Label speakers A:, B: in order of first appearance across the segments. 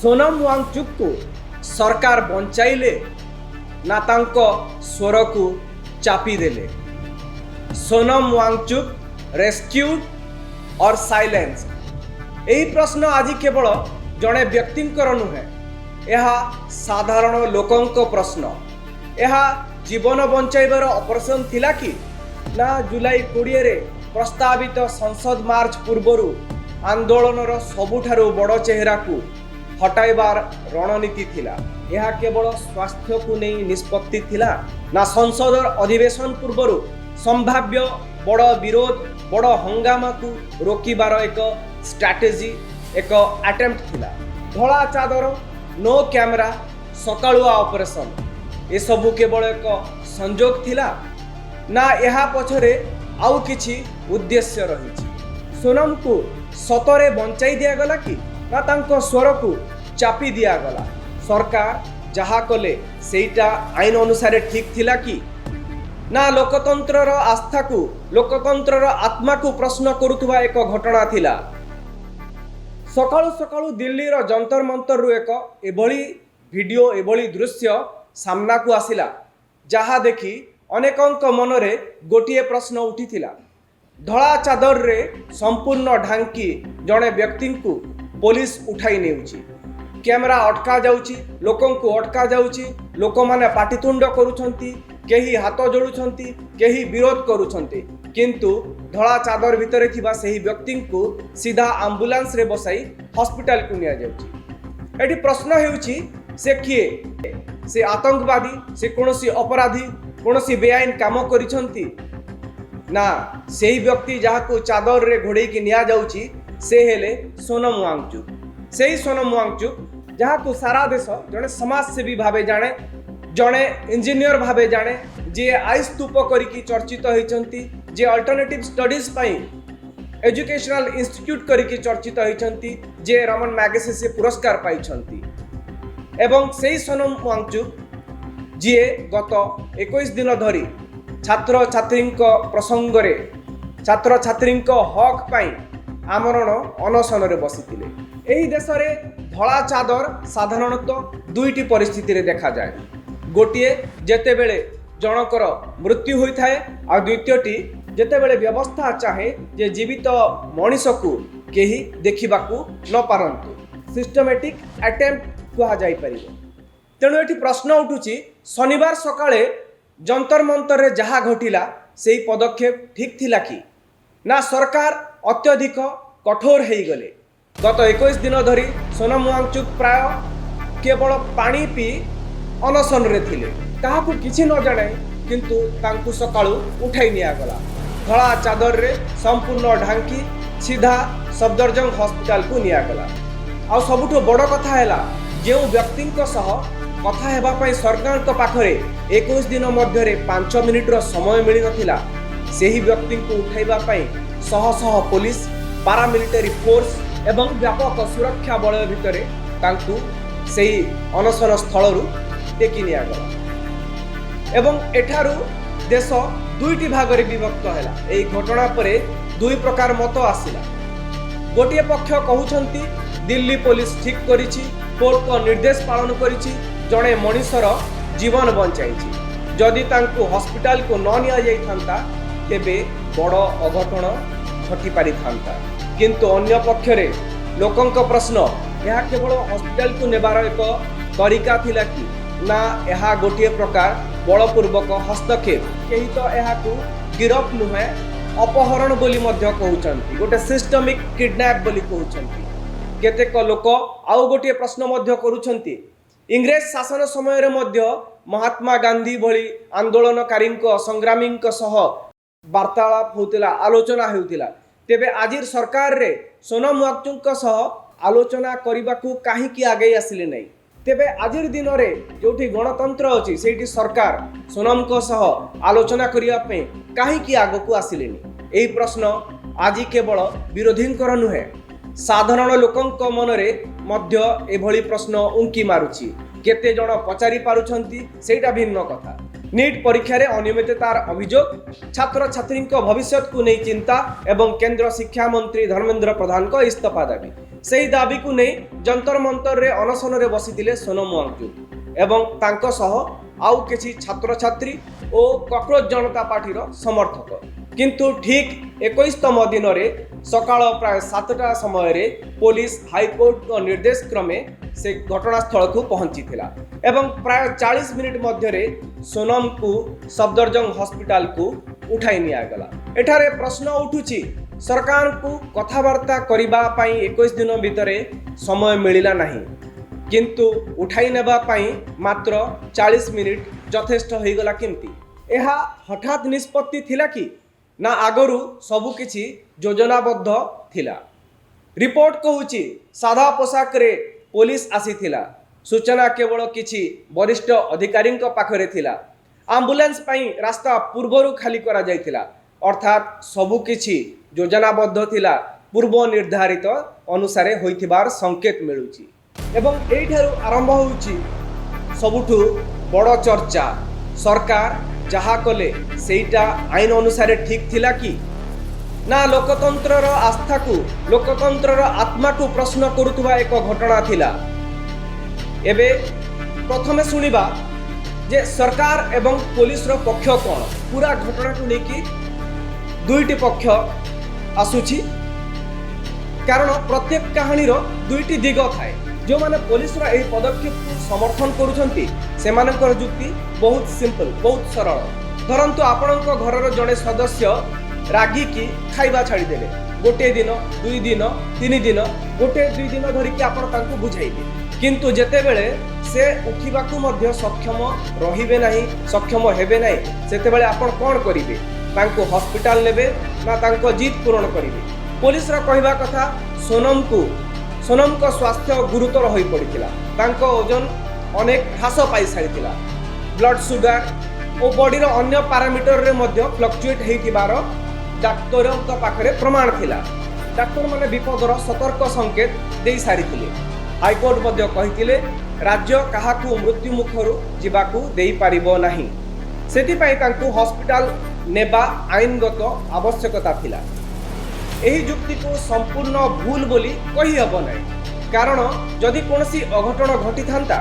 A: सोनम वांगचुक को सरकार बंचाइले ना तांको स्वर को चापी देले। सोनम वांगचुक रेस्क्यूड और साइलेंस, यही प्रश्न आज केवल जड़े व्यक्तिंकर नुहे, यह साधारण लोकंक प्रश्न। यह जीवन बंचाइबार ऑपरेशन थिला कि ना जुलाई 20 रे प्रस्तावित संसद मार्च पूर्वर आंदोलनर सबुठारु बड़ चेहरा को हटाइबार रणनीति थिला। यह केवल स्वास्थ्य को नहीं निष्पत्ति थिला ना संसदर अधिवेशन पूर्वर संभाव्य बड़ विरोध बड़ हंगामा को रोकिबार एक स्ट्रैटेजी एक अटेम्प्ट थिला। धला चादर नो कैमरा सकाळुआ ऑपरेशन ए सबु केवल एक संजोग थिला ना यह पछरे आउ किछि उद्देश्य रही। सोनम को सतरे बंचाई दिया गला कि ना तांको स्वर को चापी दिया गला। सरकार जहा कले सेटा आईन अनुसार ठीक थिला कि ना लोकतंत्रर आस्था को लोकतंत्रर आत्मा को प्रश्न करुथुवा एक घटना थिला। सकाळु सकाळु दिल्लीर जंतर मंतर रु एक एभली वीडियो एभली दृश्य सामना को आसिला जहा देखी अनेकंक मनरे गोटिए प्रश्न उठिथिला। धला चादर रे संपूर्ण ढांकी जड़े व्यक्ति को पुलिस उठाई नेउची, कैमरा अटका जाउची, लोकं को अटका जाउची, लोक माने पाटितुंड करूछंती, केही हाथ जोड़ुछंती, केही विरोध करूछंती, किंतु धला चादर भितरे थिबा सेही व्यक्ति को सीधा एम्बुलेंस रे बसाई हॉस्पिटल को निया जाउची। एठी प्रश्न हेउची से किए, से आतंकवादी, से कोनोसी अपराधी, कोनोसी बेआईन काम करिछंती ना सेही व्यक्ति जहाँ को चादर रे घोड़े की निया जाउची से हेले सोनम वांगचुक। सेही सोनम वांगचुक जहाँ को सारा देश जड़े समाजसेवी भावे जाने, जड़े इंजीनियर भावे जाने, जे आई स्तूप करिकी चर्चित होइछंती, जे अल्टरनेटिव स्टडीज पाई एजुकेशनल इंस्टीट्यूट करिकी चर्चित होइछंती, जे रमन मैगसेसे पुरस्कार पाइछंती। एवं सेही सोनम वांगचुक जी गत 21 दिन धरी छात्र छात्री प्रसंग रे छात्र छात्री हक पाई आमरण अनशन रे बसिथिले। एही देश रे धला चादर साधारणतः दुईटी परिस्थिति रे देखा जाए। गोटिए जेतेबेले जनकर मृत्यु होइथाए आ द्वितीयटी जेतेबेले व्यवस्था चाहे जे जीवित मनीष को केही देखिबाकू न पारंतु, सिस्टमेटिक अटेम्प्ट कुहा जाई परिबो। तेणु एठी प्रश्न उठुची शनिवार सकाळे जंतर मंतर रे जहा घटिला सेही पदक्षेप ठीक थिला कि ना सरकार अत्यधिक कठोर हो गले। गत 21 दिन धरी सोनम वांगचुक प्राय केवल पानी पी अनशन रे थिले, काहाकू किछि न जाने, किंतु तांकू सकाळु उठाई निया गला। धला चादर रे संपूर्ण ढांकी सीधा सफदरजंग हॉस्पिटल को निया गला। आ सबुठो बड़ कथा हैला जे व्यक्ति सह कथा हेबा पई सरकार पाखरे 21 दिन मध्य 5 मिनिट समय मिली नथिला। सेही व्यक्ति को उठाइबा पई शह शह पुलिस पारामिलिटरी फोर्स एवं व्यापक सुरक्षा बल भितरे तांकू सेही अनशन स्थलरू टेकी निया गला। एवं एठारू देश दुईटी भागरे विभक्त हैला। एही घटना परे दुई प्रकार मत आसिला। गोटिए पक्ष कहउछंती दिल्ली पुलिस ठीक करिछि, कोर्ट को निर्देश पालन करिछि, जड़े मनीषर जीवन बंचाई। जदि तांकू हॉस्पिटल को न निया जाई थांता तेबे बड़ अघटन घटी पारि थांता। किंतु अन्य पक्षरे लोकंक प्रश्न यह केवल हॉस्पिटल को नेबार एक तरीका थिला कि ना यह गोटे प्रकार बलपूर्वक हस्तक्षेप, कहीं तो यह को गिरफ नुहे अपहरण बोली मध्य कहउछंती, गोटे सिस्टमिक किडनैप बोली कहउछंती। केतेक लोक आउ गोटे प्रश्न मध्य करूछंती इंग्रेज शासन समय रे मध्य महात्मा गांधी भली आंदोलनकारी संग्रामी सह वार्तालाप होतिला, आलोचना होतिला। तेबे आजिर सरकार रे सोनम वांगचुक सह आलोचना करिबाकू काहीकि आगे आसिले नै। तेबे आजिर दिन रे जोठी गणतंत्र अछि सेठी सरकार सोनम को सह आलोचना करिया पे काहीकि आगकू आसिलेनी। एही प्रश्न आजि केवल विरोधींकर नुहे, साधारण लोकंक मनरे मध्य एभली प्रश्न उंकी मारुछि। केते जण पचारि पारुछंती सेटा भिन्न कथा। नीट परीक्षा अनियमिततार अभियोग छात्र छात्री भविष्य को नहीं चिंता एवं केंद्र शिक्षा मंत्री धर्मेंद्र प्रधान को इस्तीफा दाबी से दाबी को नहीं जंतर मंतर रे अनशन रे बसी सोनम वांगचुक एवं तांको सह आउ किछि छात्र छात्री और कॉकरोच जनता पार्टी समर्थक किंतु ठीक 21तम दिन में सकाळ प्राय 7टा समय पुलिस हाईकोर्ट निर्देश क्रमे से घटनास्थल को पहुंची थिला एवं प्राय 40 मिनिट मध्य सोनम को सफदरजंग हॉस्पिटल को उठाई नियागला। एठारे प्रश्न उठुची सरकार को कथबार्ता करिबा पई 21 दिन भितर समय मिलिला नहीं किंतु उठाई नेबा पई मात्र 40 मिनिट यथेष्ट होईगला केमती एहा हठात निष्पत्ति थिला कि ना आगरू सबु किछि योजनाबद्ध थिला। रिपोर्ट कहूची साधा पोशाक रे पुलिस आसीथिला सूचना केवल किछि वरिष्ठ अधिकारी पाखरे थिला एम्बुलेंस पई रास्ता पूर्वरु खाली करा जायथिला अर्थात सबु किछि योजनाबद्ध थिला पूर्व निर्धारित अनुसार होइथिबार संकेत मिलुची एवं एठारु आरंभ होउची सबुठु बड़ चर्चा सरकार जहा कले सेटा आईन अनुसार ठीक थिला कि ना लोकतंत्र आस्था को लोकतंत्र आत्मा को प्रश्न करुवा एक घटना थिला। एबे प्रथमे सुनिबा जे सरकार एवं पुलिस रो पक्ष कौन पूरा घटना को लेकिन दुईटी पक्ष आसुची कारण प्रत्येक कहानी रो दुईटी दिग थाए जो माने पुलिस रो एही पदक्षेप को समर्थन करूछंती सेमानकर युक्ति बहुत सिंपल बहुत सरल धरंतु आपणक घरर जड़े सदस्य रागी की खाइबा छाड़ी देले गोटे दिन दुई दिन तीन दिन गोटे दुई दिन धरिकी आपण तांको बुझाइबे किंतु जेते बेले से उठिबाकू मध्य सक्षम रहिबे नाही सक्षम हेबे नाही सेते बेले आपण कोन करिवे तांको हॉस्पिटल नेबे ना तांको जीत पूर्ण करिवे पुलिस रा कहबा कथा सोनम को स्वास्थ्य गुरुतर होई पड़िथिला तांको ओजन अनेक ह्रास पाई सारिथिला ब्लड सुगर और बॉडी रो अन्य पैरामीटर रे मध्य फ्लक्चुएट हेतिबार डाक्टर पाखरे प्रमाण थिला डाक्टर माने विपदर सतर्क संकेत दे सारिथिले हाईकोर्ट मध्य कहिथिले राज्य काहाकू मृत्यु मुखरु जिबाकू देई पारिबो नाही सेति पई तांको हॉस्पिटल नेबा आईनगत आवश्यकता थिला एही युक्ति को संपूर्ण भूल बोली कही हब नाही कारण जदि कोनसी अघटन घटी थांता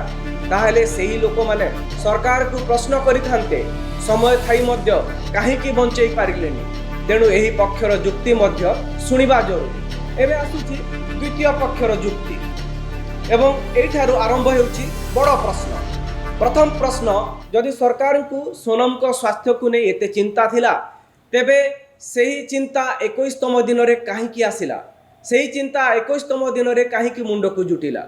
A: ताहले सेही लोक माने सरकार को प्रश्न करिथांते समय थाई मध्य काहेकि बंचई पारिलेनी तेणु एही पक्षर युक्ति मध्य सुनिबा जरूरी एबे आसुची द्वितीय पक्षर युक्ति एवं एठारु आरंभ हेउची बड़ प्रश्न प्रथम प्रश्न जदि सरकार को सोनम को स्वास्थ्य को नहीं एते चिंता थिला तेबे सेही चिंता 21तम दिन रे काहेकि आसिला सेही चिंता 21तम दिन रे काहेकि मुंड को जुटिला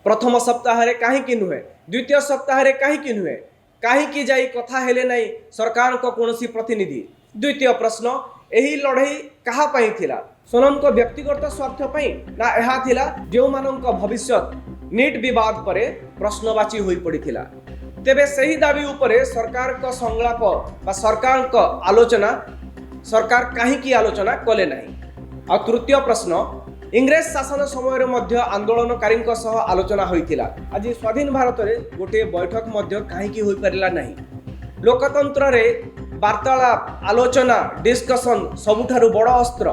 A: प्रथम सप्ताह रे काहेकि नुहे द्वितीय सप्ताह रे काहेकि नुहे काहेकि जाई कथा हेले नाही सरकार को कोनोसी प्रतिनिधि द्वितीय प्रश्न एही लड़ाई कहा पई थिला सोनम को व्यक्तिगत स्वार्थ पई ना एहा थिला जो मानक भविष्य नीट विवाद परे प्रश्नवाची होई पड़िथिला तेबे सही दाबी उपरे सरकार को संलाप बा सरकार को आलोचना सरकार काहेकि आलोचना कले नाही आ तृतीय प्रश्न इंग्रेज शासन समय मध्य आंदोलनकारी सह आलोचना होइथिला आज स्वाधीन भारत रे गोटे बैठक मध्य काहेकि होई परिला नाही लोकतंत्र रे वार्तालाप आलोचना डिस्कशन सबुठारु बड़ अस्त्र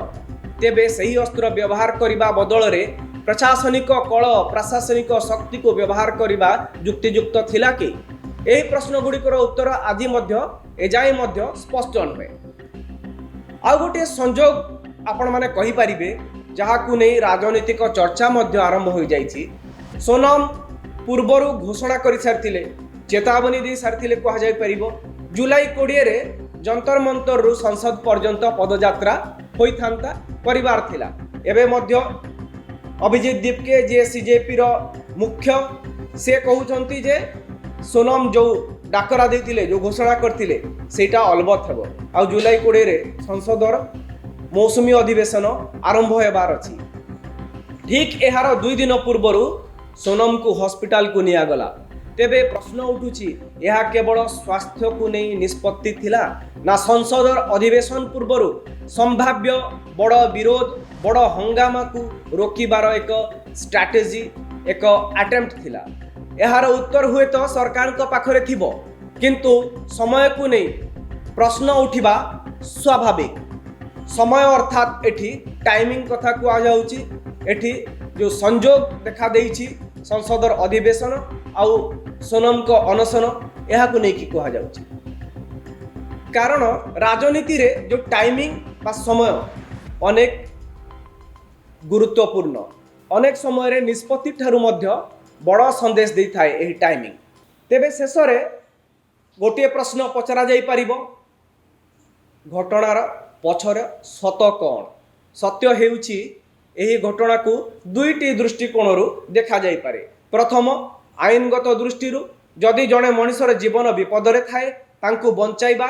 A: तेबे सही अस्त्र व्यवहार करिबा बदल रे प्रशासनिक कल प्रशासनिक शक्ति को व्यवहार करिबा युक्तियुक्त थिला कि एही प्रश्न गुड़िकर उत्तर आज मध्य एजाई मध्य स्पष्ट नुहे आ गोटे संजोग आपण माने कहि परिबे जहाकू नहीं राजनीतिक चर्चा मध्य आरंभ हो जाइछि सोनम पूर्वरु घोषणा करि सारथिले चेतावनी दे सारथिले कहा जाय परिबो जुलाई 20 रे जंतर मंतर रु संसद पर्यंत पदयात्रा होई थांता परिवार थिला एबे मध्य अभिजीत दीपके जे सीजेपी रो मुख्य से कहउछंती जे सोनम जो डाकरा देतिले जो घोषणा करथिले सेटा अलबत हेबो आ जुलाई 20 रे संसदर मौसुमी अधिवेशन आरंभ हेबार अछि ठीक एहार 2 दिन पूर्वरु सोनम को हॉस्पिटल को निया गला तेबे प्रश्न उठुछि यह केवल स्वास्थ्य को नहीं निष्पत्ति थिला ना संसदर अधिवेशन पूर्वरु संभाव्य बड़ विरोध बड़ हंगामा को रोकिबार एक स्ट्रैटेजी एक अटेम्प्ट थिला यार उत्तर हुए तो सरकार को पाखरे थिबो किंतु समय को नहीं प्रश्न उठिबा स्वाभाविक। समय अर्थात एठी टाइमिंग कथा को आ जाउची। एठी जो संजोग देखा देइछि संसदर अधिवेशन आउ सोनम को अनशन यह को नहीं कि कहा जाउची। कारण राजनीति रे जो टाइमिंग बा समय अनेक गुरुत्वपूर्ण, अनेक समय रे निष्पत्ति ठारू मध्य बड़ संदेश दे थाए एही टाइमिंग। तेबे शेष रे गोटे प्रश्न पचरा जाई परिबो, घटनार पछरे सत कौन? सत्य हेउछि एही घटना को दुईटी दृष्टिकोणरू देखा जाई पारे। प्रथम आईनगत दृष्टिरू जदि जड़े मनुष्यर जीवन विपदरे थाए तांकु बंचाइबा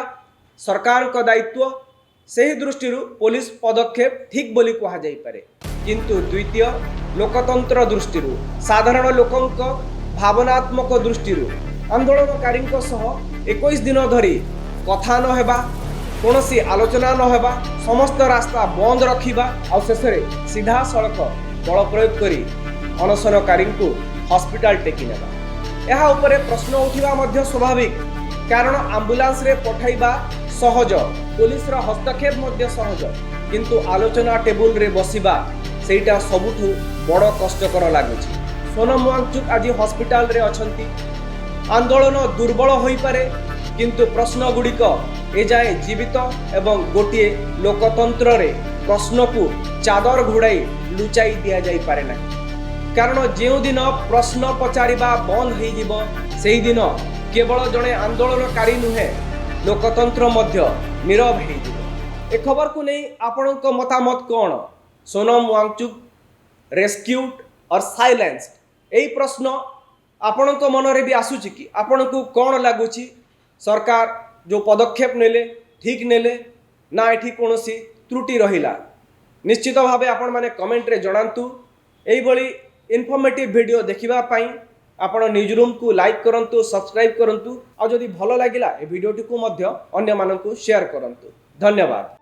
A: सरकार का दायित्व, सही दृष्टि पुलिस पदक्षेप ठीक बोली कहा जाई पारे। किंतु द्वितीय लोकतंत्र दृष्टि साधारण लोकंक भावनात्मक दृष्टि आंदोलनकारी 21 दिन धरी कथा न हेबा, कौनसी आलोचना न हेबा, समस्त रास्ता बंद रखिबा और शेष में सीधा सड़क बल प्रयोग करी अनशनकारी हॉस्पिटल टेकी नेबा, यह उपरे प्रश्न उठिबा मध्य स्वाभाविक। कारण आंबुलांस रे पठाइबा सहज, पुलिस रा हस्तक्षेप मध्य सहज, किंतु आलोचना टेबुल रे बसिबा सेटा सबुठु बड़ कष्टकर लागुछि। सोनम वांगचुक आज हॉस्पिटल रे अछंती। आंदोलन दुर्बल होई पारे, किंतु प्रश्न गुड़िक एजाए जीवित एवं गोटे लोकतंत्र रे प्रश्न को चादर घोड़ाई लुचाई दिया जाई पारे ना। कारण जो दिन प्रश्न पचारिबा बंद हो जिवो सेही दिन केवल जड़े आंदोलनकारी नुहे लोकतंत्र मध्य नीरव हो जिवो। ए खबर को नहीं आपणक मतामत कौन? सोनम वांगचुक रेस्क्यूड और साइलेंस्ड, यही प्रश्न आपणक मन रे भी आसुची कि आपणकू कौन लगुची? सरकार जो पदक्षेप नेले ठीक नेले ना एठी कोनोसी त्रुटि रहिला? निश्चित भावे आपण माने कमेंट रे जणांतु। एही भली इनफॉर्मेटिव वीडियो देखिबा पई आपण न्यूज रूम को लाइक करंतु, सब्सक्राइब करंतु और जदि भलो लागिला ए वीडियोटी को मध्य अन्य मानकू शेयर करंतु। धन्यवाद।